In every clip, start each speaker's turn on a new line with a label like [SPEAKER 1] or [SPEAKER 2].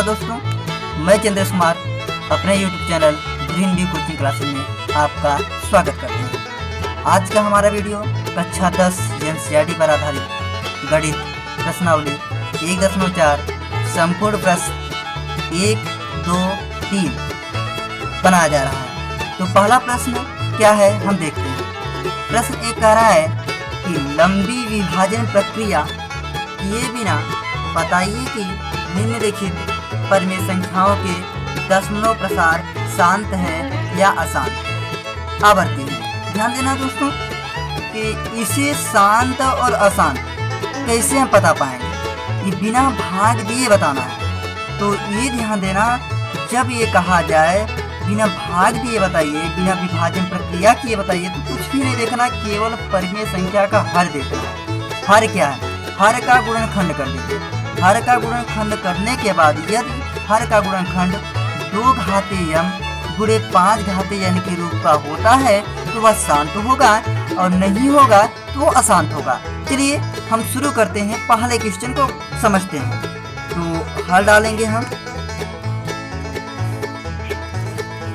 [SPEAKER 1] नमस्कार दोस्तों, मैं चंद्र कुमार अपने YouTube channel green B coaching classes में आपका स्वागत करते हैं। आज का हमारा वीडियो कक्षा 10 एनसीईआरटी पर आधारित गणित प्रश्नावली 1.4 संपूर्ण प्रश्न 1, 2, 3 बनाया जा रहा है। तो पहला प्रश्न क्या है हम देखते हैं। प्रश्न 1 कह रहा है कि लंबी विभाजन प्रक्रिया किए बिना बताइए कि निम्नलिखित परिमेय संख्याओं के दशमलव प्रसार शांत है या अशांत आवर्ती है। ध्यान देना दोस्तों कि इसे शांत और अशांत कैसे हम पता पाएंगे, ये बिना भाग दिए बताना है। तो ये ध्यान देना, जब ये कहा जाए बिना भाग दिए बताइए, बिना विभाजन प्रक्रिया किए बताइए, तो कुछ भी नहीं देखना, केवल परिमेय संख्या का हर देखना है। हर क्या है? हर का गुणनखंड कर लीजिए। हर का गुणनखंड करने के बाद यदि हर का गुणनखंड 2 घातीय m गुणे 5 घातीय n के रूप का होता है तो वह शांत होगा, और नहीं होगा तो वो अशांत होगा। चलिए हम शुरू करते हैं, पहले क्वेश्चन को समझते हैं। तो हल डालेंगे हम,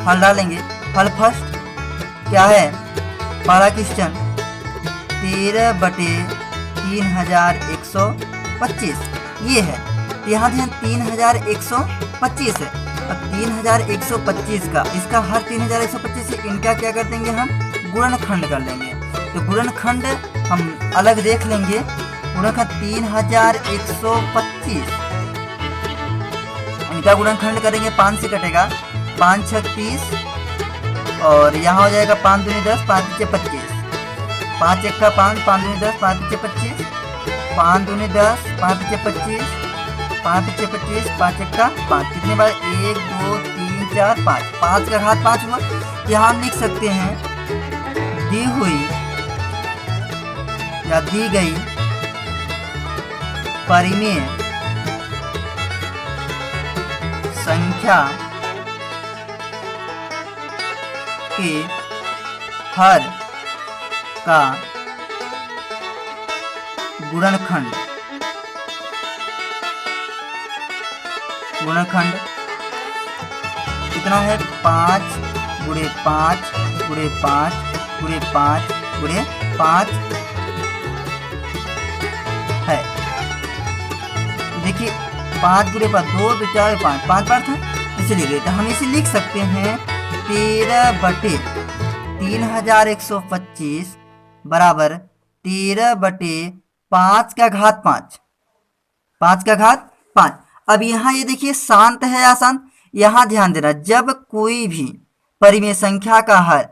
[SPEAKER 1] हल डालेंगे। हल फर्स्ट क्या है? पहला क्वेश्चन 13/3125 ये है। यहाँ ध्यान 3125 है, और 3125 का इसका हर 3125 से इनका क्या कर देंगे हम? गुणनखंड कर लेंगे। तो गुणनखंड हम अलग देख लेंगे। गुणनखंड 3125 इनका गुणनखंड करेंगे, 5 से कटेगा, 5 6 30, और यहाँ हो जाएगा 5 दूनी 10, 5 5 25, 5 1 का 5, 5 दूनी 10, 5 5 25, 5 दूनी 10, 5 5 25, 5 5 25, 5 1 का 5, कितने बार? 1 2 3 4 5, 5 का घात 5 हुआ। यहाँ हम लिख सकते हैं दी हुई या दी गई परिमेय संख्या के हर का गुणनखंड कितना है? 5 गुणे 5 गुणे 5 गुणे 5 गुणे 5 है। देखिए 5 गुणे 5, 2 2 4 5, 5 बार था, इसलिए गए। तो हम इसे लिख सकते हैं 13/3125 बराबर 13/5 का घात 5, 5 का घात 5। अब यहाँ ये देखिए शांत है या अशांत? यहाँ ध्यान देना, जब कोई भी परिमेय संख्या का हर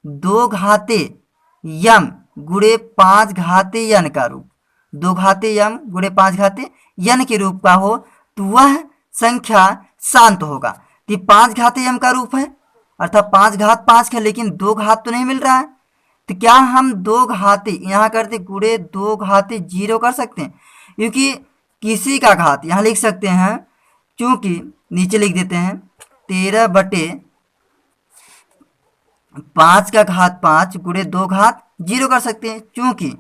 [SPEAKER 1] 2 घाते यम गुणे 5 घाते यन का रूप, 2 घाते यम गुणे 5 घाते यन के रूप का हो तो वह संख्या शांत होगा। तो 5 घाते यम का रूप है, अर्थात 5 घात 5 का, लेकिन 2 घात तो नहीं मिल रहा है। तो क्या हम 2 घाते यहाँ करते गुणे 2 घाते 0 कर सकते हैं? क्योंकि किसी का घात यहाँ लिख सकते हैं, क्योंकि नीचे लिख देते हैं 13/5 का घात 5 गुणे 2 घात 0 कर सकते हैं, क्योंकि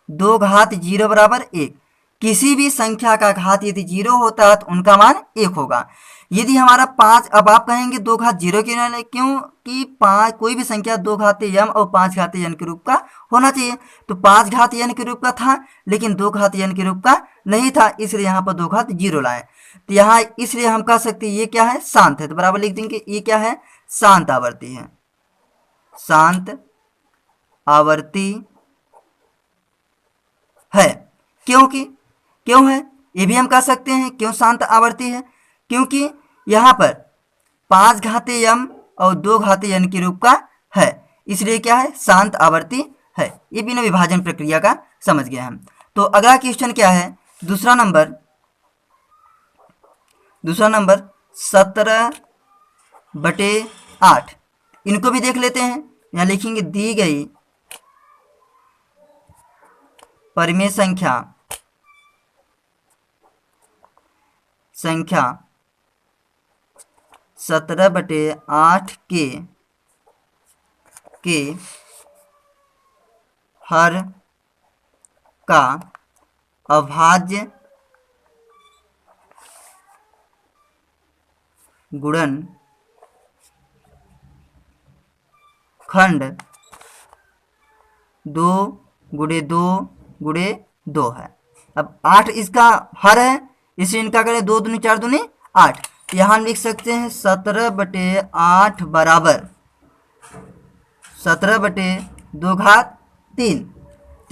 [SPEAKER 1] 2 घात 0 बराबर 1। किसी भी संख्या का घात यदि 0 होता है तो उनका मान 1 होगा। यदि हमारा 5, अब आप कहेंगे 2 घात 0 क्यों नहीं? क्योंकि 5 कोई भी संख्या 2 घाते यम और 5 घाते यन के रूप का होना चाहिए। तो 5 घात यन के रूप का था, लेकिन 2 घात यन के रूप का नहीं था, इसलिए यहाँ पर 2 घात 0 लाए। तो यहाँ इसलिए हम कह सकते हैं ये क्या है? शांत है। तो बराबर लिख देंगे ये क्या है? शांत आवर्ती है। शांत आवर्ती है। क्यों है? ये भी हम कह सकते हैं क्यों शांत आवर्ती है, क्योंकि यहाँ पर 5 घाते यम और 2 घाते यन के रूप का है, इसलिए क्या है? शांत आवर्ती है। ये बिना विभाजन प्रक्रिया का समझ गए हम। तो अगला क्वेश्चन क्या है? दूसरा नंबर 17/8 इनको भी देख लेते हैं। यहाँ लिखेंगे दी गई परिमेय संख्या 17/8 के हर का अभाज्य गुणन खंड 2 गुणे 2 गुणे 2 है। अब 8 इसका हर है, इसलिए इनका करें 2 दूनी 4 दूनी 8। यहाँ हम लिख सकते हैं 17/8 बराबर 17/2 घात 3।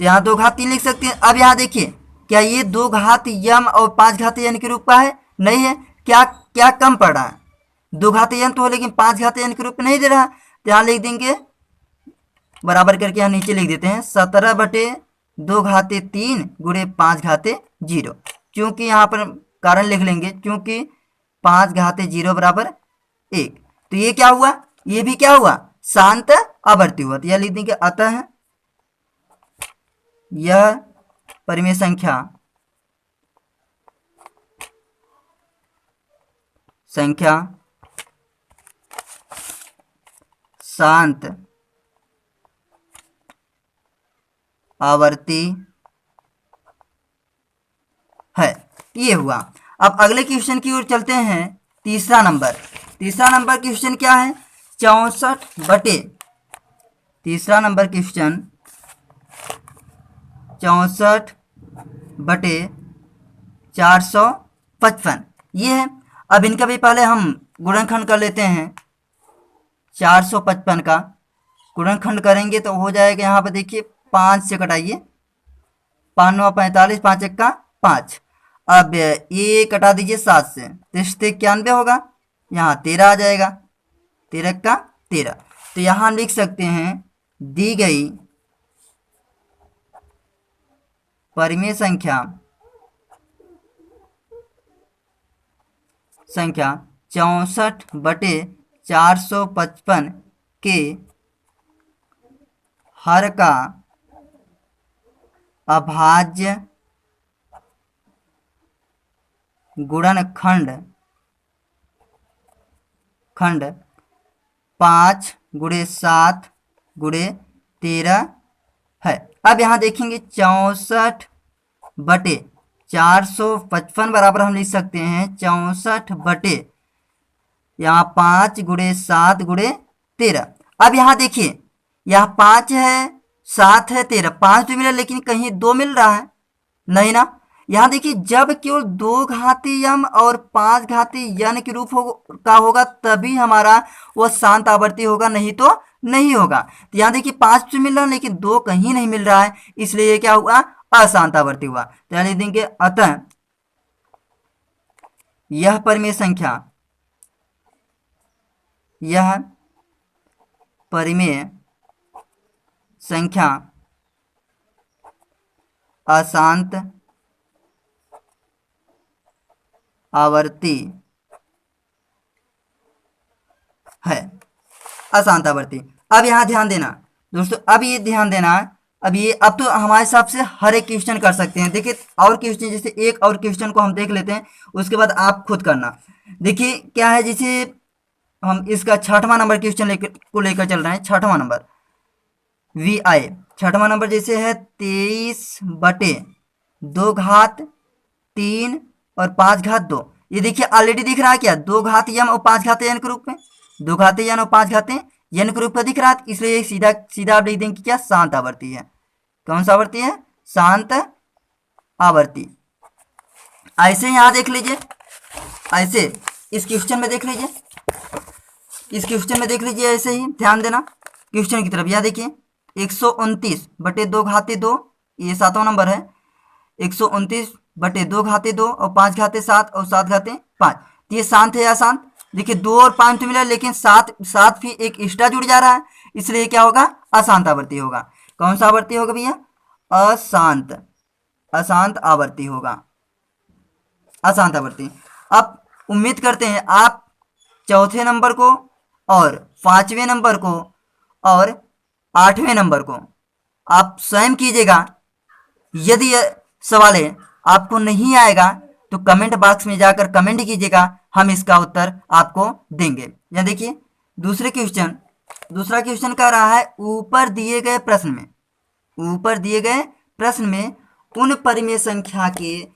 [SPEAKER 1] तो यहाँ 2 घात 3 लिख सकते हैं। अब यहाँ देखिए, क्या ये 2 घात यम और 5 घात यन के रूप का है? नहीं है। क्या क्या कम पड़ रहा है? 2 घात यन तो हो, लेकिन 5 घात यन के रूप में नहीं दे रहा। तो यहाँ लिख देंगे बराबर करके, यहाँ नीचे लिख देते हैं 17/2 घात 3 गुणे 5 घात 0। क्योंकि यहाँ पर कारण लिख लेंगे, क्योंकि 5 घात 0 बराबर 1। तो ये क्या हुआ? ये भी क्या हुआ? शांत आवर्ती हुआ। तो यह लिख देंगे अतः यह परिमेय संख्या शांत आवर्ती है। ये हुआ। अब अगले क्वेश्चन की ओर चलते हैं। तीसरा नंबर क्वेश्चन क्या है? 64/455 ये है। अब इनका भी पहले हम गुणनखंड कर लेते हैं। 455 का गुणनखंड करेंगे तो हो जाएगा, यहाँ पर देखिए 5 से कटाइए, 5 9 45, 5 1 5। अब ये कटा दीजिए 7 से, तो 91 होगा। यहाँ 13 आ जाएगा, 13 का 13। तो यहाँ लिख सकते हैं दी गई परिमेय संख्या 64/455 के हर का अभाज्य गुणनखंड 5 गुणे 7 गुणे 13 है। अब यहाँ देखेंगे 64/455 बराबर हम लिख सकते हैं 64 यहाँ 5 गुणे 7 गुणे 13। अब यहाँ देखिए, यहाँ 5 है, 7 है, 13, 5 तो मिला, लेकिन कहीं 2 मिल रहा है नहीं ना। यहाँ देखिए, जब केवल 2 घाती यम और 5 घाती यन के रूप का होगा तभी हमारा वो शांत आवर्ती होगा, नहीं तो नहीं होगा। तो यहाँ देखिए 5 तो मिल रहा है, लेकिन 2 कहीं नहीं मिल रहा है, इसलिए ये क्या हुआ? अशांत आवर्ती हुआ। तो यहाँ लिख देंगे अतः यह परिमेय संख्या अशांत आवर्ती है। अशांत आवर्ती। अब यहाँ ध्यान देना दोस्तों, अब ये ध्यान देना, अब तो हमारे हिसाब से हर एक क्वेश्चन कर सकते हैं। देखिए और क्वेश्चन, जैसे एक और क्वेश्चन को हम देख लेते हैं, उसके बाद आप खुद करना। देखिए क्या है, जैसे हम इसका 6वां नंबर क्वेश्चन लेकर चल रहे हैं। 6वां नंबर VI 6वां नंबर जैसे है 23/2 घात 3 और 5 घात 2। ये देखिए ऑलरेडी दिख रहा है क्या? 2 घात यम और 5 घात यन के रूप में, 2 घात यन और 5 घात यन के रूप में दिख रहा है, इसलिए सीधा सीधा आप लिख देंगे क्या? शांत आवर्ती है। कौन सा आवर्ती है? शांत आवर्ती। ऐसे यहाँ देख लीजिए, ऐसे इस क्वेश्चन में देख लीजिए, ऐसे ही ध्यान देना क्वेश्चन की तरफ। यहाँ देखिए 129/2 घात 2, ये 7वां नंबर है। 129/2 घात 2 और 5 घात 7 और 7 घात 5। तो ये शांत है या अशांत? देखिए 2 और 5 तो मिला, लेकिन 7 भी एक एक्स्ट्रा जुड़ जा रहा है, इसलिए क्या होगा? अशांत आवर्ती होगा। कौन सा आवर्ती होगा भैया? अशांत आवर्ती होगा। अशांत आवर्ती। अब उम्मीद करते हैं आप चौथे नंबर को और 5वें नंबर को और 8वें नंबर को आप स्वयं कीजिएगा। यदि यह सवाल आपको नहीं आएगा तो कमेंट बॉक्स में जाकर कमेंट कीजिएगा, हम इसका उत्तर आपको देंगे। यहाँ देखिए दूसरा क्वेश्चन कह रहा है ऊपर दिए गए प्रश्न में उन परिमेय संख्या के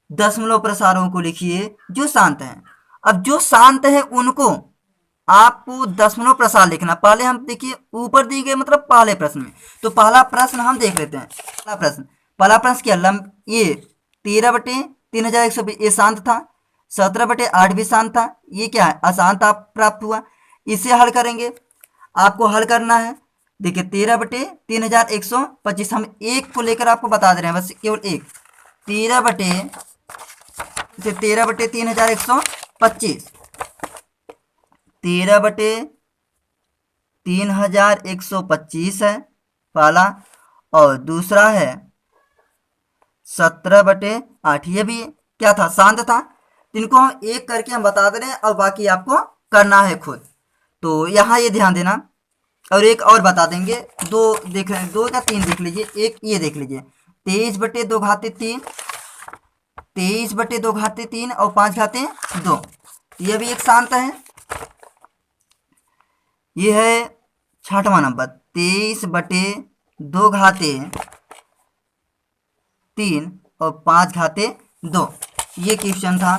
[SPEAKER 1] दशमलव प्रसारों को लिखिए जो शांत हैं। अब जो शांत है उनको आपको दशमलव प्रसार लिखना। पहले हम देखिए ऊपर दी गए मतलब पहले प्रश्न में, तो पहला प्रश्न हम देख लेते हैं। पहला प्रश्न क्या, ये 13/3120 ये शांत था। 17/8 भी शांत था। ये क्या है, अशांत आप प्राप्त हुआ। इसे हल करेंगे, आपको हल करना है। देखिए 13/3125 हम एक को लेकर आपको बता दे रहे हैं, बस केवल एक। 13/3125 13/3125 है पहला, और दूसरा है 17/8। ये भी क्या था, शांत था। तो इनको हम एक करके हम बता दे रहे हैं और बाकी आपको करना है खुद। तो यहाँ ये ध्यान देना, और एक और बता देंगे। दो देख रहे हैं, 2 या 3 देख लीजिए। एक ये देख लीजिए 23/2 23/2 और 5/2। ये भी एक शांत है। ये है 6वां नंबर 23/2 और 5/2। ये क्वेश्चन था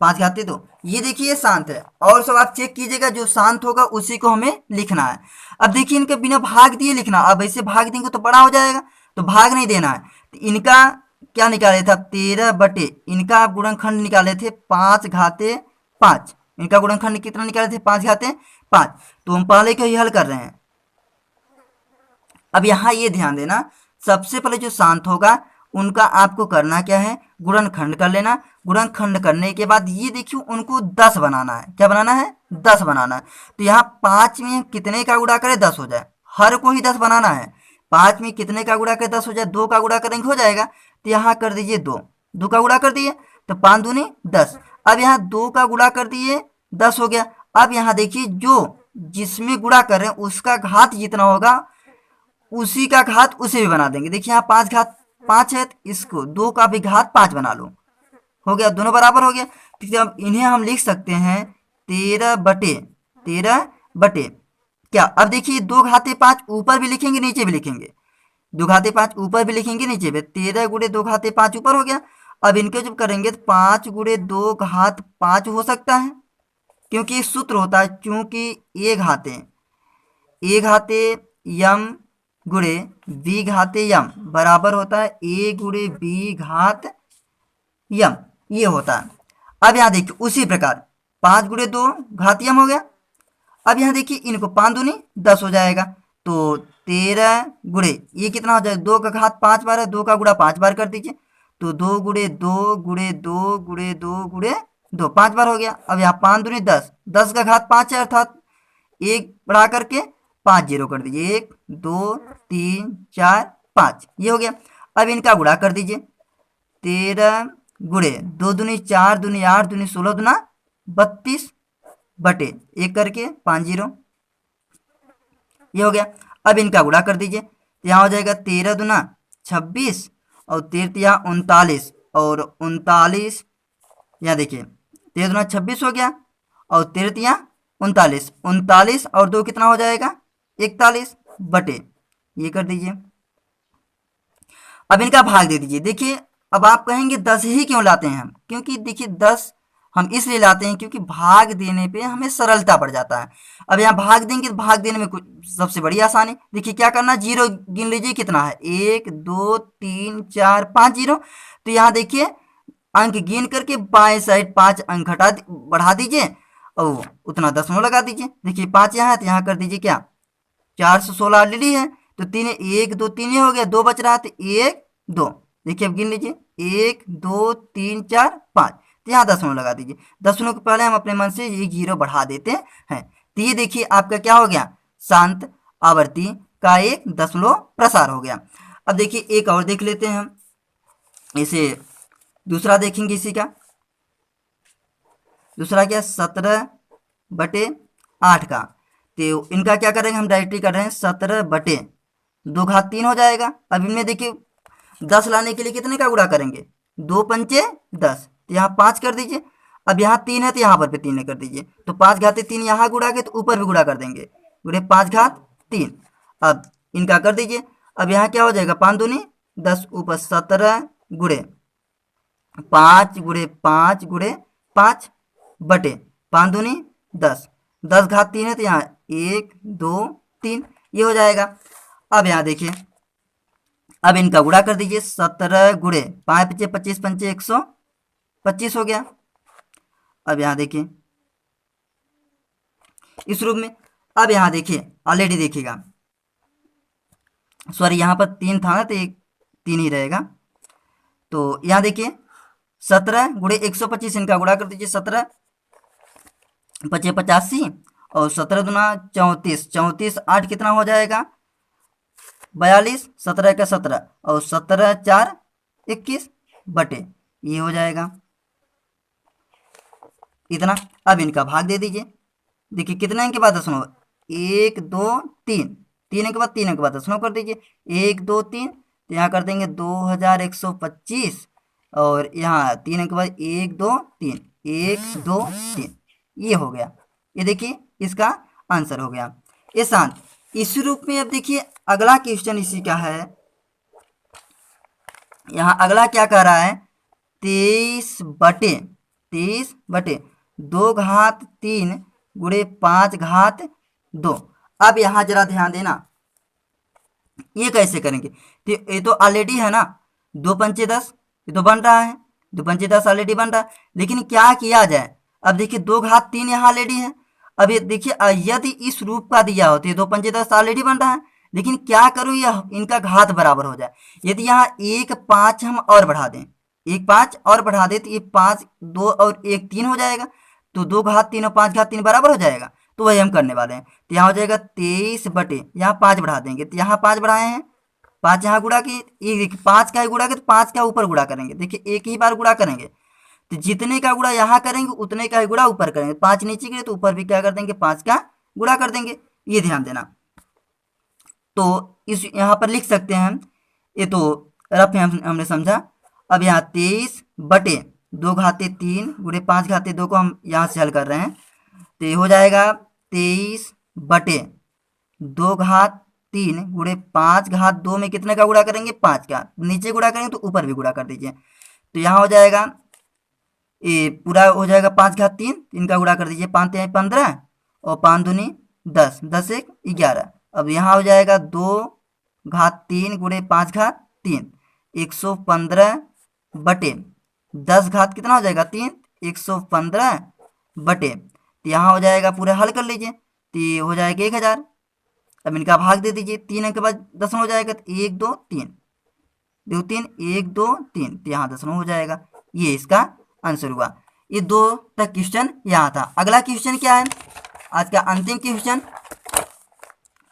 [SPEAKER 1] 5/2। ये देखिए शांत है, और सब आप चेक कीजिएगा, जो शांत होगा उसी को हमें लिखना है। अब देखिए इनके बिना भाग दिए लिखना। अब ऐसे भाग देंगे तो बड़ा हो जाएगा, तो भाग नहीं देना है। तो इनका क्या निकाले थे, 13 इनका आप गुणनखंड निकाले थे 5/5। इनका गुणनखंड कितना निकाले थे, 5/5। तो हम पहले को ही हल कर रहे हैं। अब यहाँ ये ध्यान देना, सबसे पहले जो शांत होगा उनका आपको करना क्या है, गुणनखंड कर लेना। गुणनखंड करने के बाद ये देखिए उनको 10 बनाना है। क्या बनाना है, 10 बनाना है। तो यहाँ 5 में कितने का गुणा करें, 10 हो जाए। हर को ही 10 बनाना है। 5 में कितने का गुणा करें, 10 हो जाए। 2 का गुणा करेंगे हो जाएगा। तो यहाँ कर दीजिए 2 का गुणा कर दिए, तो 5 दूनी 10। अब यहाँ 2 का गुणा कर दिए, 10 हो गया। अब यहाँ देखिए जो जिसमें गुणा कर रहे हैं उसका घात जितना होगा उसी का घात उसे भी बना देंगे। देखिए यहाँ 5/5 है, तो इसको 2 का भी घात 5 बना लो। हो गया, दोनों बराबर हो गया। ठीक है, अब इन्हें हम लिख सकते हैं 13/13 क्या। अब देखिए 2/5 ऊपर भी लिखेंगे नीचे भी लिखेंगे। 2/5 ऊपर भी लिखेंगे नीचे भी। 13 × 2/5 ऊपर हो गया। अब इनके जब करेंगे तो 5 × 2/5 हो सकता है, क्योंकि सूत्र होता है, चूंकि ए घाते यम गुणे बी घाते यम बराबर होता है a × b घात यम, ये होता है। अब यहाँ देखिए उसी प्रकार 5 × 2 घात यम हो गया। अब यहाँ देखिए इनको 5 दूनी 10 हो जाएगा। तो 13 गुणे ये कितना हो जाएगा, 2 का घात 5 बार है, 2 का गुणा 5 बार कर दीजिए। तो 2 × 2 × 2 × 2 × 2 5 बार हो गया। अब यहाँ 5 दूनी 10, 10 का घात 5 है, अर्थात 1 बढ़ा करके 5 0 कर दीजिए। 1 2 3 4 5, ये हो गया। अब इनका गुणा कर दीजिए। 13 गुणे 2 दूनी 4 दूनी 8 दूनी 16 दूना 32 बटे 1 करके 5 0, ये हो गया। अब इनका गुणा कर दीजिए। तो यहाँ हो जाएगा 13 दूना 26 और 13 39, और 39 यहाँ देखिए 13 दूना 26 हो गया और 13 39, 39 और 2 कितना हो जाएगा 41 बटे, ये कर दीजिए। अब इनका भाग दे दीजिए। देखिए अब आप कहेंगे 10 ही क्यों लाते हैं हम, क्योंकि देखिए 10 हम इसलिए लाते हैं क्योंकि भाग देने पे हमें सरलता पड़ जाता है। अब यहाँ भाग देंगे तो भाग देने में कुछ सबसे बड़ी आसानी। देखिए क्या करना, 0 गिन लीजिए कितना है, 1 2 3 4 5 0। तो यहाँ देखिए अंक गिन करके बाएं साइड 5 अंक बढ़ा दीजिए और उतना दशमलव लगा दीजिए। देखिए 5 यहाँ है तो यहाँ कर दीजिए क्या 416 ऑलरेडी है, तो 3 1 2 3 ये हो गया, 2 बच रहा तो 1 2। देखिए अब गिन लीजिए 1 2 3 4 5, तो यहाँ दशमलव लगा दीजिए। दशमलव के पहले हम अपने मन से ये 0 बढ़ा देते हैं। तो ये देखिए आपका क्या हो गया, शांत आवर्ती का एक दशमलव प्रसार हो गया। अब देखिए एक और देख लेते हैं हम, इसे दूसरा देखेंगे। इसी का दूसरा क्या 17/8 का। तो इनका क्या करेंगे, हम डायरेक्टली कर रहे हैं 17/2 घात 3 हो जाएगा। अब इनमें देखिए 10 लाने के लिए कितने का गुणा करेंगे, 2 पंचे 10, तो यहाँ 5 कर दीजिए। अब यहाँ 3 है तो यहाँ पर भी 3 कर दीजिए। तो 5 घाते 3 यहाँ गुणा के तो ऊपर भी गुणा कर देंगे, गुणे 5 घात 3। अब इनका कर दीजिए। अब यहाँ क्या हो जाएगा 5 दूनी 10 ऊपर 17 गुणे 5 बटे 5 दूनी 10, 10 घात 3 है तो यहाँ 1 2 3 ये हो जाएगा। अब यहाँ देखिए, अब इनका गुणा कर दीजिए, 17 गुणे 5 पचे 25 पंचे 125 हो गया। अब यहाँ देखिए इस रूप में, अब यहाँ देखिए ऑलरेडी देखिएगा, सॉरी यहाँ पर 3 था ना तो एक 3 ही रहेगा। तो यहाँ देखिए 17 गुणे 125, इनका गुणा कर दीजिए, 17 पचे 85 और 17 दूना 34, 34 8 कितना हो जाएगा 42, 17 का 17 और 17 4 21 बटे ये हो जाएगा इतना। अब इनका भाग दे दीजिए, देखिए कितने अंक के बाद दशमलव, 1 2 3, 3 के बाद 3 के बाद दशमलव कर दीजिए, 1 2 3 तो यहाँ कर देंगे 2125 और यहाँ 3 के बाद 1 2 3 1 2 3 ये हो गया। ये देखिए इसका आंसर हो गया ये शांत इस रूप में। अब देखिए अगला क्वेश्चन इसी का है, यहाँ अगला क्या कह रहा है, 23 बटे 2 घात 3 गुणे 5 घात 2। अब यहाँ जरा ध्यान देना, ये कैसे करेंगे, तो ये तो ऑलरेडी है ना, 2 पंचे 10 ये तो बन रहा है, 2 पंचे 10 ऑलरेडी बन रहा है, लेकिन क्या किया जाए। अब देखिए 2 घात 3 यहाँ ऑलरेडी है। अब ये देखिए यदि इस रूप का दिया हो तो ये 2 पंचे 10 ऑलरेडी बन रहा है, लेकिन क्या करूँ यह इनका घात बराबर हो जाए। यदि यहाँ 1 5 हम और बढ़ा दें, 1 5 और बढ़ा दें तो ये 5 2 और 1 3 हो जाएगा, तो 2 घात 3 और 5 घात 3 बराबर हो जाएगा। तो वही हम करने वाले हैं, तो यहाँ हो जाएगा 23 बटे, यहाँ 5 बढ़ा देंगे तो यहाँ 5 बढ़ाए हैं, 5 यहाँ गुणा की, एक 5 का ही गुणा के तो 5 का ऊपर गुणा करेंगे, देखिए एक ही बार गुणा करेंगे तो जितने का गुणा यहाँ करेंगे उतने का ही गुणा ऊपर करेंगे, 5 नीचे गिरे तो ऊपर भी क्या कर देंगे 5 का गुणा कर देंगे, ये ध्यान देना। तो इस यहाँ पर लिख सकते हैं, ये तो रफ है हमने समझा। अब यहाँ 23 बटे 2 घाते 3 गुणे 5 घाते 2 को हम यहाँ से हल कर रहे हैं, तो ये हो जाएगा 23 बटे 2 घात 3 गुणे 5 घात 2 में कितने का गुणा करेंगे 5 का, नीचे गुणा करेंगे तो ऊपर भी गुणा कर दीजिए, तो यहाँ हो जाएगा ये पूरा हो जाएगा 5 घात 3, इनका गुणा कर दीजिए, 5 3 15 और 5 दूनी 10, 10 1 11। अब यहाँ हो जाएगा 2 घात 3 गुणे 5 घात 3 115 बटे 10 घात कितना हो जाएगा 3, 115 बटे, तो यहाँ हो जाएगा पूरा हल कर लीजिए, तो ये हो जाएगा 1000। अब इनका भाग दे दीजिए, 3 के बाद दशमलव हो जाएगा तो 1 2 3 2 3 1 2 3, तो यहाँ दशमलव हो जाएगा, ये इसका आंसर हुआ। ये 2 तक क्वेश्चन यहाँ था। अगला क्वेश्चन क्या है, आज का अंतिम क्वेश्चन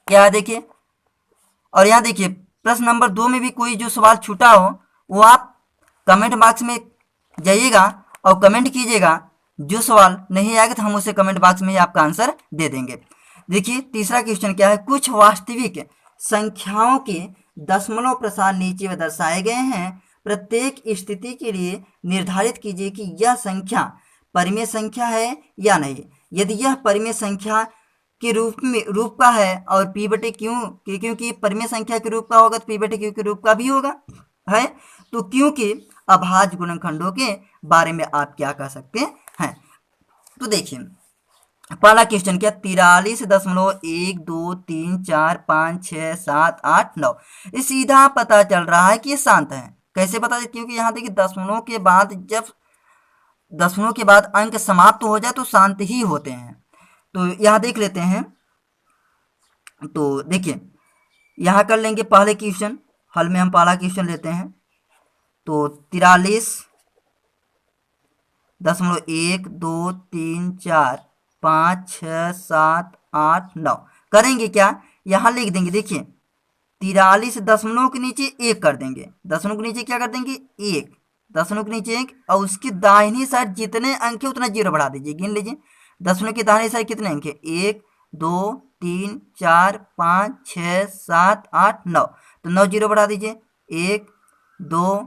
[SPEAKER 1] क्या है देखिए, और यहाँ देखिए प्रश्न नंबर 2 में भी कोई जो सवाल छूटा हो वो आप कमेंट बॉक्स में जाइएगा और कमेंट कीजिएगा, जो सवाल नहीं आएगा तो हम उसे कमेंट बॉक्स में ही आपका आंसर दे देंगे। देखिए तीसरा क्वेश्चन क्या है, कुछ वास्तविक संख्याओं के दशमलव प्रसार नीचे में दर्शाए गए हैं, प्रत्येक स्थिति के लिए निर्धारित कीजिए कि यह संख्या परिमेय संख्या है या नहीं। यदि यह परिमेय संख्या के रूप का है और p बटे क्यू, क्योंकि परिमेय संख्या के रूप का होगा तो p बटे क्यू के रूप का भी होगा है, तो क्योंकि अभाज्य गुणनखंडों के बारे में आप क्या कह सकते हैं। तो देखिए पहला क्वेश्चन क्या, 43.123456789, ये सीधा पता चल रहा है कि ये शांत है। कैसे पता चले, क्योंकि यहाँ देखिए दशमलव के बाद जब दशमलव के बाद अंक समाप्त हो जाए तो शांत ही होते हैं। तो यहाँ देख लेते हैं, तो देखिए यहाँ कर लेंगे पहले क्वेश्चन हल में, हम पहला क्वेश्चन लेते हैं, तो 43.123456789 करेंगे क्या, यहाँ लिख देंगे, देखिए 43 दशमलव के नीचे 1 कर देंगे, दशमलव के नीचे क्या कर देंगे 1, दशमलव के नीचे 1 और उसकी दाहिनी साइड जितने अंक है उतना 0 बढ़ा दीजिए, गिन लीजिए दशमलव की दाहिनी साइड कितने अंक है 1 2 3 4 5 6 7 8 9, तो 9 0 बढ़ा दीजिए, 1 2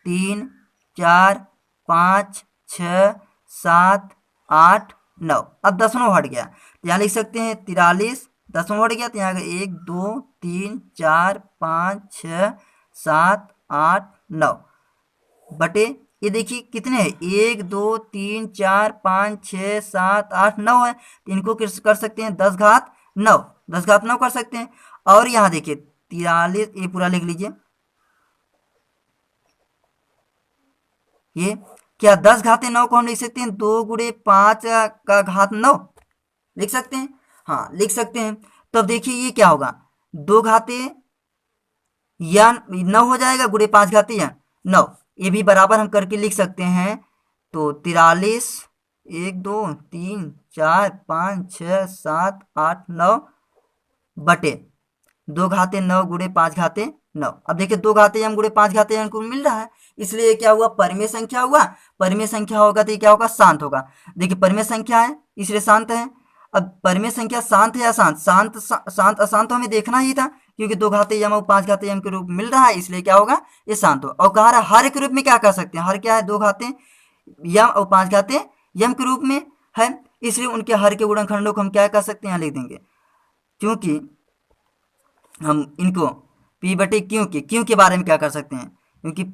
[SPEAKER 1] 3 4 5 6 7 8 9। अब दशमलव हट गया तो यहाँ लिख सकते हैं 43 दशमलव हट गया तो यहाँ 1 2 3 4 5 6 7 8 9 बटे ये देखिए कितने हैं, 1 2 3 4 5 6 7 8 9 है, तो इनको कर सकते हैं 10 घात 9, 10 घात 9 कर सकते हैं। और यहाँ देखिए 43, ये पूरा लिख लीजिए, ये क्या 10 घाते 9 को हम लिख सकते हैं 2 गुणे 5 का घात 9, लिख सकते हैं, हाँ लिख सकते हैं। तो अब देखिए ये क्या होगा, 2 घाते या 9 हो जाएगा, गुणे 5 घाते या 9, ये भी बराबर हम करके लिख सकते हैं। तो 43, 1 2 3 4 5 6 7 8 9 बटे 2 घाते 9 गुणे 5 घाते 9। अब देखिए 2 घाते यम गुणे 5 घाते यम को मिल रहा है, इसलिए क्या हुआ, परिमेय संख्या हुआ। परिमेय संख्या होगा तो ये क्या होगा, शांत होगा। देखिए परिमेय संख्या है इसलिए शांत है। अब परिमेय संख्या शांत है या अशांत, शांत अशांत तो हमें देखना ही था, क्योंकि 2 घाते यम और 5 घाते यम के रूप मिल रहा है, इसलिए क्या होगा, ये शांत होगा। और कहा रहा हर के रूप में क्या कर सकते हैं, हर क्या है, 2 घाते यम और 5 घाते यम के रूप में है, इसलिए उनके हर के गुणनखंडों को हम क्या कर सकते हैं, यहाँ लिख देंगे। क्योंकि हम इनको p बटे क्यों के बारे में क्या कर सकते हैं, क्योंकि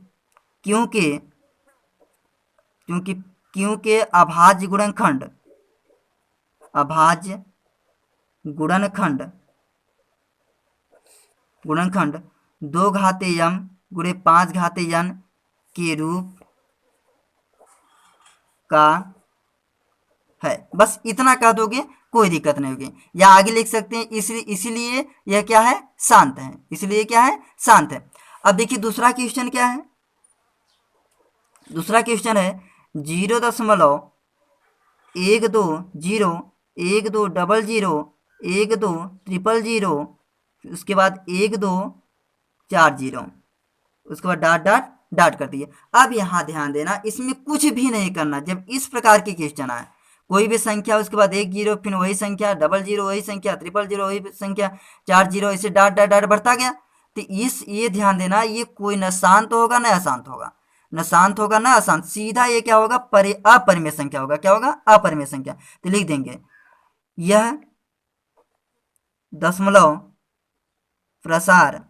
[SPEAKER 1] क्यों के अभाज्य गुणनखंड 2 घाते यम गुणे 5 घाते यन के रूप का है। बस इतना कह दोगे कोई दिक्कत नहीं होगी। या आगे लिख सकते हैं इसीलिए यह क्या है, शांत है, इसलिए क्या है, शांत है। अब देखिए दूसरा क्वेश्चन क्या है, दूसरा क्वेश्चन है 0.1200120000, उसके बाद 1240, उसके बाद डॉट डॉट डॉट कर दिए। अब यहाँ ध्यान देना, इसमें कुछ भी नहीं करना। जब इस प्रकार के क्वेश्चन आए, कोई भी संख्या उसके बाद 1 0 फिर वही संख्या, 00 वही संख्या, 000 वही संख्या, 40 ऐसे डॉट डॉट डॉट बढ़ता गया, तो ये ध्यान देना, ये कोई न शांत होगा न अशांत होगा, न शांत होगा न अशांत, सीधा ये क्या होगा, अपरिमेय संख्या होगा। क्या होगा, अपरिमेय संख्या। तो लिख देंगे यह दशमलव प्रसार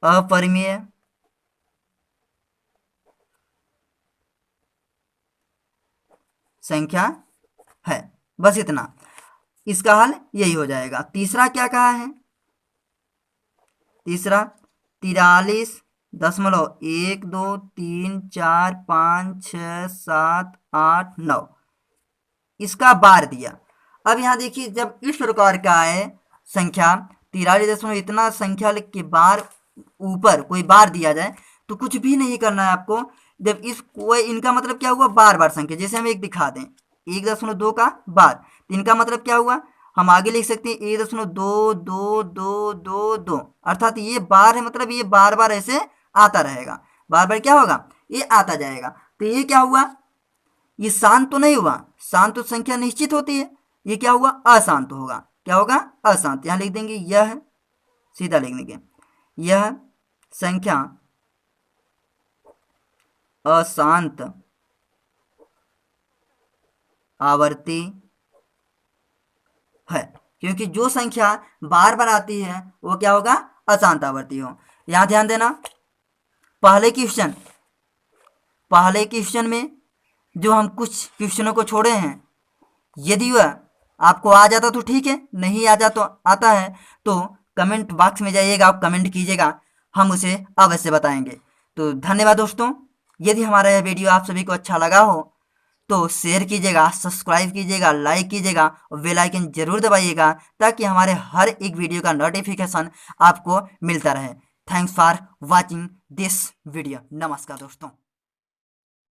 [SPEAKER 1] अपरिमेय संख्या है। बस इतना, इसका हल यही हो जाएगा। तीसरा क्या कहा है, तीसरा 43.123456789, इसका बार दिया। अब यहाँ देखिए जब इस प्रकार का है संख्या 43 इतना संख्या लिख के बार ऊपर कोई बार दिया जाए तो कुछ भी नहीं करना है आपको। जब इस कोई इनका मतलब क्या हुआ, बार बार संख्या, जैसे हम एक दिखा दें 1.2 का बार, तो इनका मतलब क्या हुआ, हम आगे लिख सकते हैं 1.222222, अर्थात ये बार है, मतलब ये बार बार ऐसे आता रहेगा, बार बार क्या होगा, ये आता जाएगा। तो ये क्या हुआ, ये शांत तो नहीं हुआ, शांत तो संख्या निश्चित होती है, ये क्या हुआ, अशांत होगा। क्या होगा, अशांत। यहाँ लिख देंगे यह, सीधा लिख देंगे यह संख्या अशांत आवर्ती है, क्योंकि जो संख्या बार बार आती है वो क्या होगा, अशांत आवर्ती हो। यहां ध्यान देना, पहले क्वेश्चन में जो हम कुछ क्वेश्चनों को छोड़े हैं, यदि वह आपको आ जाता तो ठीक है, नहीं आता है तो कमेंट बॉक्स में जाइएगा, आप कमेंट कीजिएगा, हम उसे अवश्य बताएंगे। तो धन्यवाद दोस्तों। यदि हमारा यह वीडियो आप सभी को अच्छा लगा हो तो शेयर कीजिएगा, सब्सक्राइब कीजिएगा, लाइक कीजिएगा और बेल आइकन जरूर दबाइएगा, ताकि हमारे हर एक वीडियो का नोटिफिकेशन आपको मिलता रहे। Thanks for watching this video. नमस्कार दोस्तों।